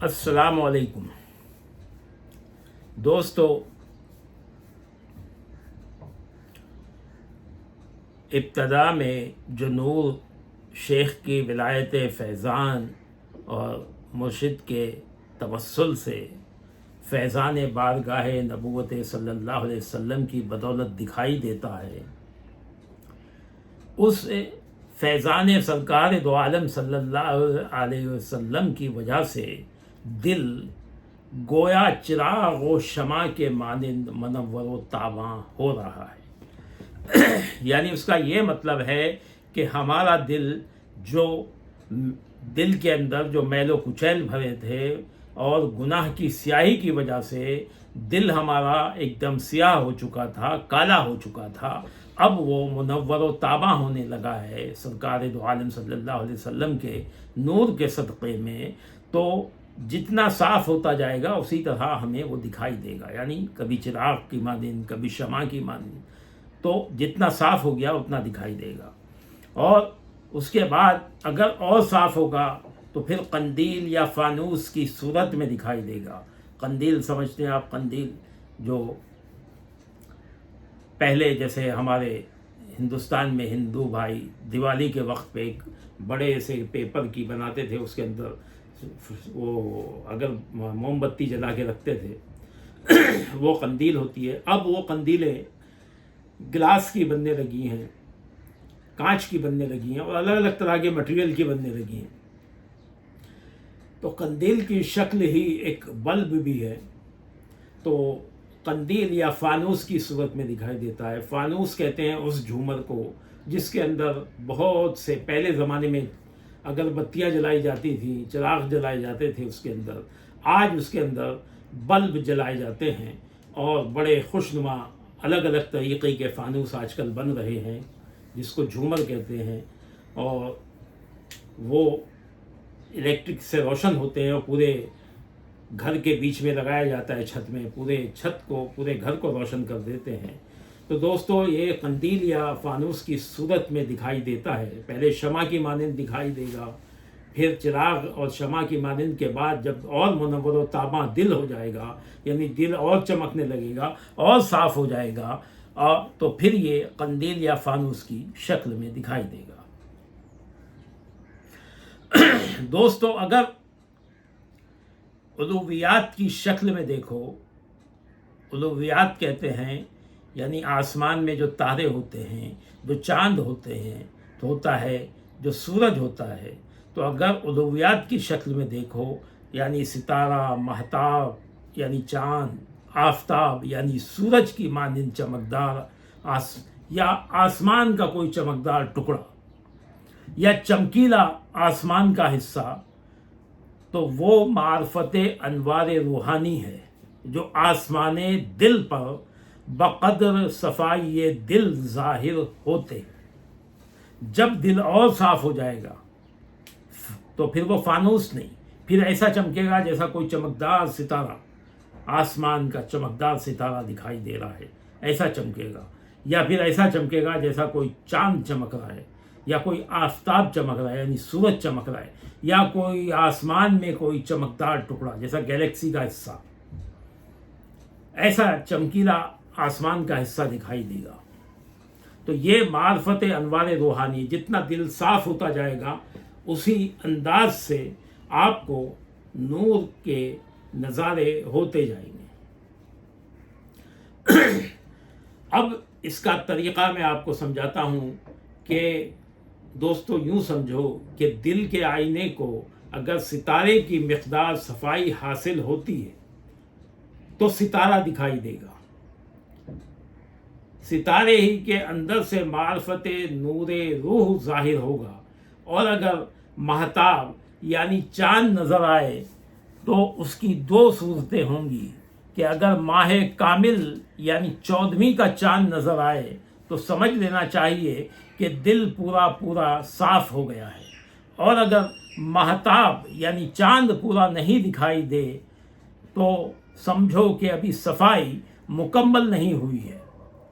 अस्सलाम वालेकुम दोस्तों, इब्तदा में जो नूर शेख की विलायत फैज़ान और मुर्शिद के तवस्सुल से फैज़ान बारगाह नबूवत सल्लल्लाहु अलैहि वसल्लम की बदौलत दिखाई देता है, उस फैज़ान सरकार दो आलम सल्लल्लाहु अलैहि वसल्लम की वजह से दिल गोया चिराग व शमा के मानिंद मनव्वर व तावां हो रहा है। यानी उसका ये मतलब है कि हमारा दिल के अंदर जो मैलो कुचैल भरे थे और गुनाह की स्याही की वजह से दिल हमारा एकदम स्याह हो चुका था, काला हो चुका था। अब वो मुनव्वर व ताबा होने लगा है सरकार दो आलम सल्लल्लाहु अलैहि वसल्लम के नूर के सदक़े में। तो जितना साफ़ होता जाएगा उसी तरह हमें वो दिखाई देगा, यानी कभी चिराग की मानिंद, कभी शमा की मानिंद। तो जितना साफ़ हो गया उतना दिखाई देगा। और उसके बाद अगर और साफ़ होगा तो फिर कंदील या फानूस की सूरत में दिखाई देगा। कंदील समझते हैं आप? कंदील जो पहले जैसे हमारे हिंदुस्तान में हिंदू भाई दिवाली के वक्त पे एक बड़े से पेपर की बनाते थे, उसके अंदर वो अगर मोमबत्ती जला के रखते थे वो कंदील होती है। अब वो कंदीलें गिलास की बनने लगी हैं, कांच की बनने लगी हैं और अलग अलग तरह के मटेरियल की बनने लगी हैं। तो कंदील की शक्ल ही एक बल्ब भी है, तो कंदील या फानूस की सूरत में दिखाई देता है। फानूस कहते हैं उस झूमर को जिसके अंदर बहुत से पहले ज़माने में अगरबत्तियाँ जलाई जाती थी, चिराग जलाए जाते थे उसके अंदर। आज उसके अंदर बल्ब जलाए जाते हैं और बड़े खुशनुमा अलग अलग तरीक़े के फानूस आजकल बन रहे हैं जिसको झूमर कहते हैं। और वो इलेक्ट्रिक से रोशन होते हैं और पूरे घर के बीच में लगाया जाता है, छत में, पूरे घर को रोशन कर देते हैं। तो दोस्तों, ये कंदील या फानूस की सूरत में दिखाई देता है। पहले शमा की मानिंद दिखाई देगा, फिर चिराग और शमा की मानिंद के बाद जब और मुनव्वर व ताबा दिल हो जाएगा, यानी दिल और चमकने लगेगा और साफ़ हो जाएगा, और तो फिर ये कंदील या फानूस की शक्ल में दिखाई देगा। दोस्तों, अगर उलूवियात की शक्ल में देखो, उलूवियात कहते हैं यानी आसमान में जो तारे होते हैं, जो चांद होते हैं, तो होता है जो सूरज होता है। तो अगर उलूवियात की शक्ल में देखो, यानी सितारा, महताब यानी चांद, आफताब यानी सूरज की मानिंद चमकदार या आसमान का कोई चमकदार टुकड़ा या चमकीला आसमान का हिस्सा, तो वो मार्फत अनवार रूहानी है जो आसमाने दिल पर बक़द्र सफ़ाई ये दिल ज़ाहिर होते। जब दिल और साफ़ हो जाएगा तो फिर वो फानूस नहीं, फिर ऐसा चमकेगा जैसा कोई चमकदार सितारा, आसमान का चमकदार सितारा दिखाई दे रहा है, ऐसा चमकेगा। या फिर ऐसा चमकेगा जैसा कोई चांद चमक रहा है, या कोई आफताब चमक रहा है यानी सूरज चमक रहा है, या कोई आसमान में कोई चमकदार टुकड़ा जैसा गैलेक्सी का हिस्सा, ऐसा चमकीला आसमान का हिस्सा दिखाई देगा। तो ये मार्फत अनवार रूहानी, जितना दिल साफ होता जाएगा उसी अंदाज से आपको नूर के नज़ारे होते जाएंगे। अब इसका तरीक़ा मैं आपको समझाता हूँ कि दोस्तों, यूँ समझो कि दिल के आईने को अगर सितारे की मिक़दार सफाई हासिल होती है तो सितारा दिखाई देगा। सितारे ही के अंदर से मार्फत नूरे रूह ज़ाहिर होगा। और अगर महताब यानी चांद नज़र आए तो उसकी दो सूरतें होंगी कि अगर माह कामिल यानी 14वीं का चांद नज़र आए तो समझ लेना चाहिए कि दिल पूरा पूरा साफ़ हो गया है। और अगर महताब यानी चांद पूरा नहीं दिखाई दे तो समझो कि अभी सफाई मुकम्मल नहीं हुई है,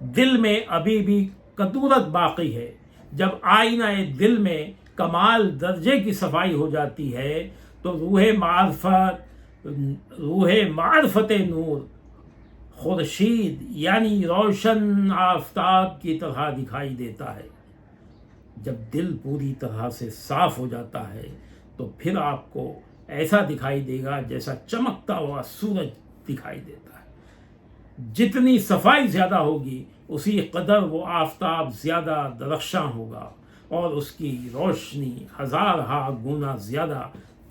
दिल में अभी भी कदूरत बाकी है। जब आईना दिल में कमाल दर्जे की सफाई हो जाती है तो रूह मार्फत रूह मार्फत नूर खुर्शीद यानी रोशन आफताब की तरह दिखाई देता है। जब दिल पूरी तरह से साफ हो जाता है तो फिर आपको ऐसा दिखाई देगा जैसा चमकता हुआ सूरज दिखाई देता है। जितनी सफाई ज़्यादा होगी उसी कदर वो आफताब ज़्यादा दरख्शां होगा और उसकी रोशनी हज़ार गुना ज़्यादा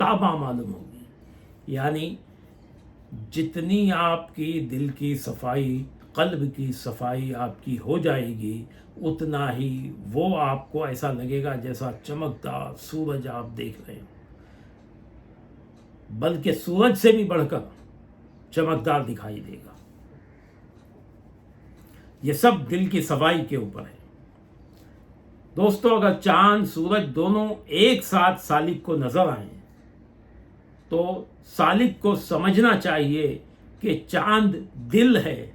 ताबा मालूम होगी। यानी जितनी आपकी दिल की सफाई, कल्ब की सफाई आपकी हो जाएगी, उतना ही वो आपको ऐसा लगेगा जैसा चमकता सूरज आप देख रहे हो, बल्कि सूरज से भी बढ़कर चमकदार दिखाई देगा। ये सब दिल की सफाई के ऊपर है। दोस्तों, अगर चांद सूरज दोनों एक साथ सालिक को नजर आए तो सालिक को समझना चाहिए कि चांद दिल है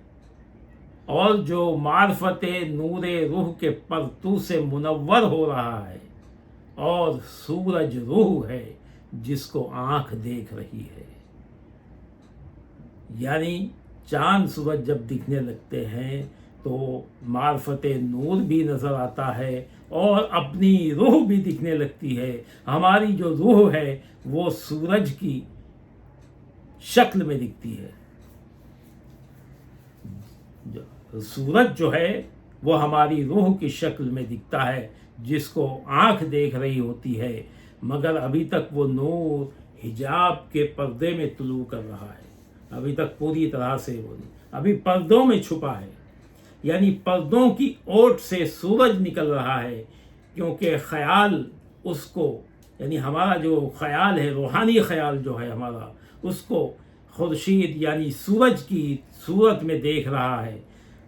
और जो मार्फत नूरे रूह के परतू से मुनव्वर हो रहा है, और सूरज रूह है जिसको आंख देख रही है। यानी चांद सूरज जब दिखने लगते हैं तो मार्फत नूर भी नज़र आता है और अपनी रूह भी दिखने लगती है। हमारी जो रूह है वो सूरज की शक्ल में दिखती है। सूरज जो है वो हमारी रूह की शक्ल में दिखता है, जिसको आंख देख रही होती है, मगर अभी तक वो नूर हिजाब के पर्दे में तुलू कर रहा है। अभी तक पूरी तरह से वो नहीं, अभी पर्दों में छुपा है। यानी पर्दों की ओट से सूरज निकल रहा है, क्योंकि ख्याल उसको, यानी हमारा जो ख्याल है, रूहानी ख्याल जो है हमारा, उसको खुर्शीद यानी सूरज की सूरत में देख रहा है।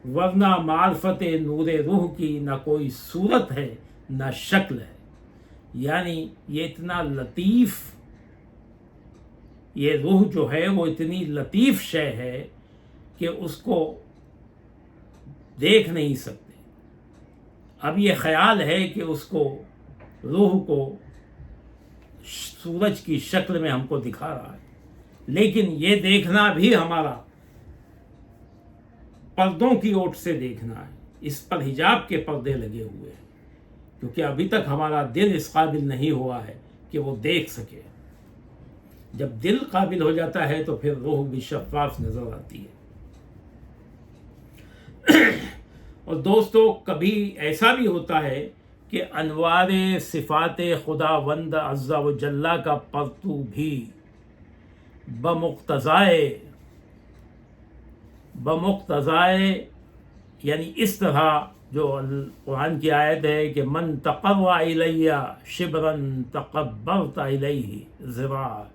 वरना मार्फत नूरे रूह की ना कोई सूरत है ना शक्ल है। यानी ये इतना लतीफ़, ये रूह जो है वो इतनी लतीफ़ शय है कि उसको देख नहीं सकते। अब ये ख्याल है कि उसको, रूह को सूरज की शक्ल में हमको दिखा रहा है, लेकिन ये देखना भी हमारा पर्दों की ओट से देखना है। इस पर हिजाब के पर्दे लगे हुए हैं, क्योंकि अभी तक हमारा दिल इस काबिल नहीं हुआ है कि वो देख सके। जब दिल काबिल हो जाता है तो फिर रूह भी शफ़ाफ नजर आती है। और दोस्तों, कभी ऐसा भी होता है कि अनवारे सिफ़ाते खुदावंद अज़्ज़ा व जल्ला का परतू भी बमुक़्तज़ाए यानी इस तरह, जो कुरान की आयत है कि मन तक़र्रब इलैया शिबरन तक़ब्बरत इलैहि ज़िरा,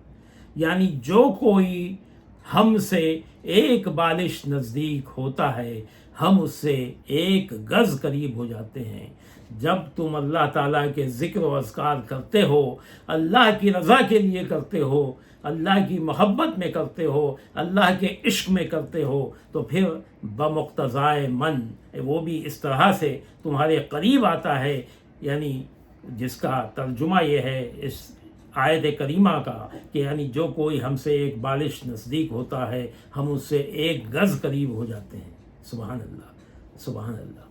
यानी जो कोई हमसे एक बालिश नज़दीक होता है, हम उससे एक गज़ करीब हो जाते हैं। जब तुम अल्लाह ताला के ज़िक्र व अज़कार करते हो, अल्लाह की रज़ा के लिए करते हो, अल्लाह की मोहब्बत में करते हो, अल्लाह के इश्क में करते हो, तो फिर बमुक़्तज़ाए मन, वो भी इस तरह से तुम्हारे करीब आता है। यानी जिसका तर्जुमा ये है इस आयत करीमा का कि यानी जो कोई हमसे एक बालिश नज़दीक होता है, हम उससे एक गज़ करीब हो जाते हैं। सुबहान अल्लाह, सुबहान अल्लाह।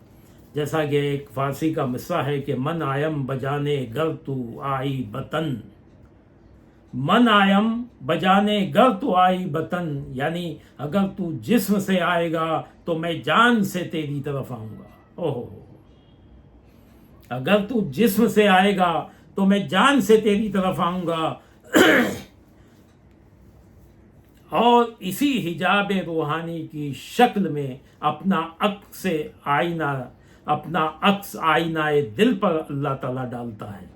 जैसा कि एक फ़ारसी का मिसरा है कि मन आयम बजाने गर तू आई बतन, मन आयम बजाने गर तू आई बतन, यानी अगर तू जिस्म से आएगा तो मैं जान से तेरी तरफ आऊँगा। ओहो, अगर तू जिस्म से आएगा तो मैं जान से तेरी तरफ आऊँगा। और इसी हिजाब रूहानी की शक्ल में अपना अक्स आईना, अपना अक्स आईनाए दिल पर अल्लाह ताला डालता है।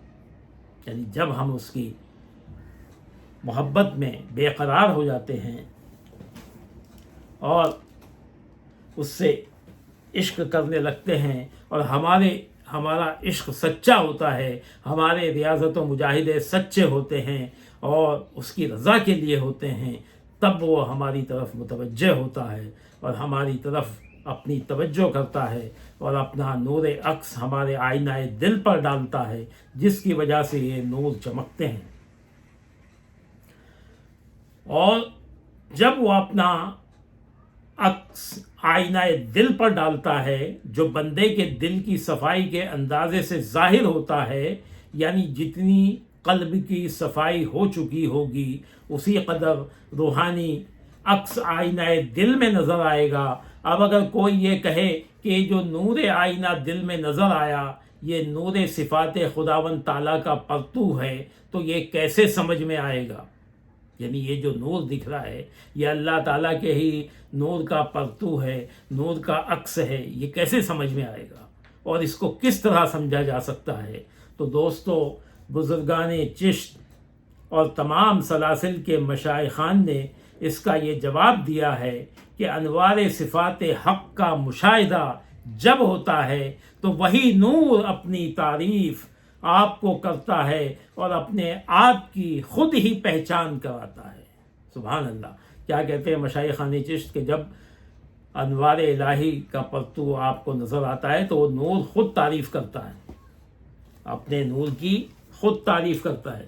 यानी जब हम उसकी मोहब्बत में बेकरार हो जाते हैं और उससे इश्क करने लगते हैं, और हमारा इश्क सच्चा होता है, हमारे रियाज़त व मुजाहिदे सच्चे होते हैं और उसकी रज़ा के लिए होते हैं, तब वो हमारी तरफ मुतवज्जह होता है और हमारी तरफ अपनी तवज्जो करता है और अपना नूर अक्स हमारे आईनाए दिल पर डालता है, जिसकी वजह से ये नूर चमकते हैं। और جب وہ اپنا عکس آئینہ دل پر ڈالتا ہے جو بندے کے دل کی صفائی کے اندازے سے ظاہر ہوتا ہے، یعنی جتنی قلب کی صفائی ہو چکی ہوگی اسی قدر روحانی عکس آئینہ دل میں نظر آئے گا۔ اب اگر کوئی یہ کہے کہ جو نور آئینہ دل میں نظر آیا یہ نور صفات خداوند تعالیٰ کا پرتو ہے تو یہ کیسے سمجھ میں آئے گا؟ یعنی یہ جو نور دکھ رہا ہے یہ اللہ تعالیٰ کے ہی نور کا پرتو ہے، نور کا عکس ہے، یہ کیسے سمجھ میں آئے گا اور اس کو کس طرح سمجھا جا سکتا ہے؟ تو دوستو، بزرگان چشت اور تمام سلاسل کے مشائخان نے اس کا یہ جواب دیا ہے کہ انوار صفات حق کا مشاہدہ جب ہوتا ہے تو وہی نور اپنی تعریف آپ کو کرتا ہے اور اپنے آپ کی خود ہی پہچان کراتا ہے۔ سبحان اللہ! کیا کہتے ہیں مشائخان چشت کہ جب انوار الہی کا پرتو آپ کو نظر آتا ہے تو وہ نور خود تعریف کرتا ہے، اپنے نور کی خود تعریف کرتا ہے،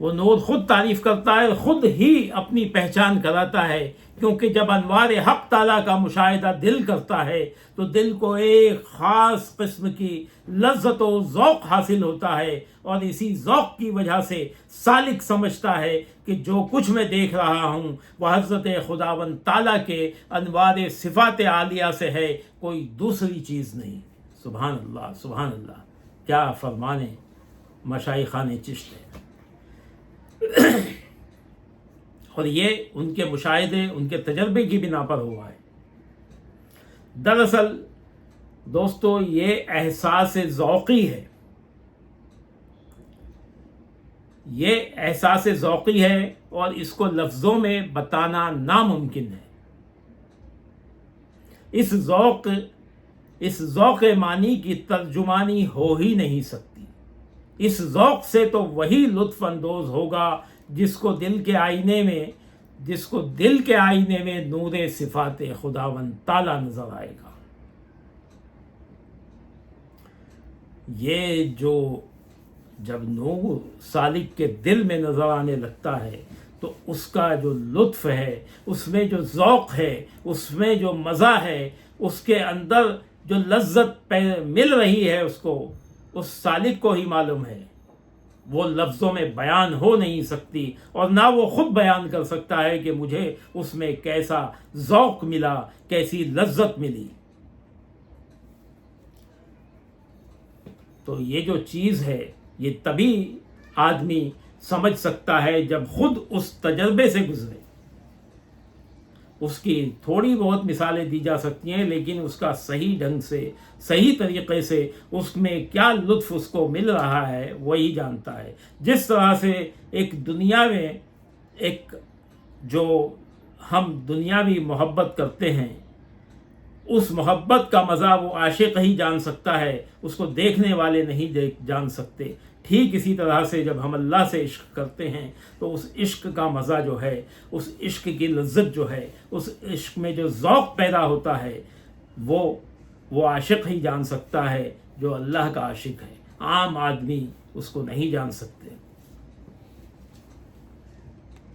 وہ نور خود تعریف کرتا ہے، خود ہی اپنی پہچان کراتا ہے، کیونکہ جب انوار حق تعالیٰ کا مشاہدہ دل کرتا ہے تو دل کو ایک خاص قسم کی لذت و ذوق حاصل ہوتا ہے، اور اسی ذوق کی وجہ سے سالک سمجھتا ہے کہ جو کچھ میں دیکھ رہا ہوں وہ حضرت خداوند تعالیٰ کے انوار صفات عالیہ سے ہے، کوئی دوسری چیز نہیں۔ سبحان اللہ، سبحان اللہ! کیا فرمانے مشائخان چشت ہے! اور یہ ان کے مشاہدے، ان کے تجربے کی بنا پر ہوا ہے۔ دراصل دوستو یہ احساس ذوقی ہے، یہ احساس ذوقی ہے اور اس کو لفظوں میں بتانا ناممکن ہے۔ اس ذوق معنی کی ترجمانی ہو ہی نہیں سکتی۔ اس ذوق سے تو وہی لطف اندوز ہوگا جس کو دل کے آئینے میں نور صفات خداوند تعالیٰ نظر آئے گا۔ یہ جو جب نور سالک کے دل میں نظر آنے لگتا ہے تو اس کا جو لطف ہے، اس میں جو ذوق ہے، اس میں جو مزہ ہے، اس کے اندر جو لذت مل رہی ہے اس سالک کو ہی معلوم ہے، وہ لفظوں میں بیان ہو نہیں سکتی، اور نہ وہ خود بیان کر سکتا ہے کہ مجھے اس میں کیسا ذوق ملا، کیسی لذت ملی۔ تو یہ جو چیز ہے یہ تبھی آدمی سمجھ سکتا ہے جب خود اس تجربے سے گزرے۔ اس کی تھوڑی بہت مثالیں دی جا سکتی ہیں، لیکن اس کا صحیح ڈھنگ سے، صحیح طریقے سے اس میں کیا لطف اس کو مل رہا ہے وہی جانتا ہے۔ جس طرح سے ایک دنیا میں ایک جو ہم دنیاوی محبت کرتے ہیں اس محبت کا مزہ وہ عاشق ہی جان سکتا ہے، اس کو دیکھنے والے نہیں جان سکتے۔ ٹھیک اسی طرح سے جب ہم اللہ سے عشق کرتے ہیں تو اس عشق کا مزہ جو ہے، اس عشق کی لذت جو ہے، اس عشق میں جو ذوق پیدا ہوتا ہے وہ عاشق ہی جان سکتا ہے جو اللہ کا عاشق ہے۔ عام آدمی اس کو نہیں جان سکتے۔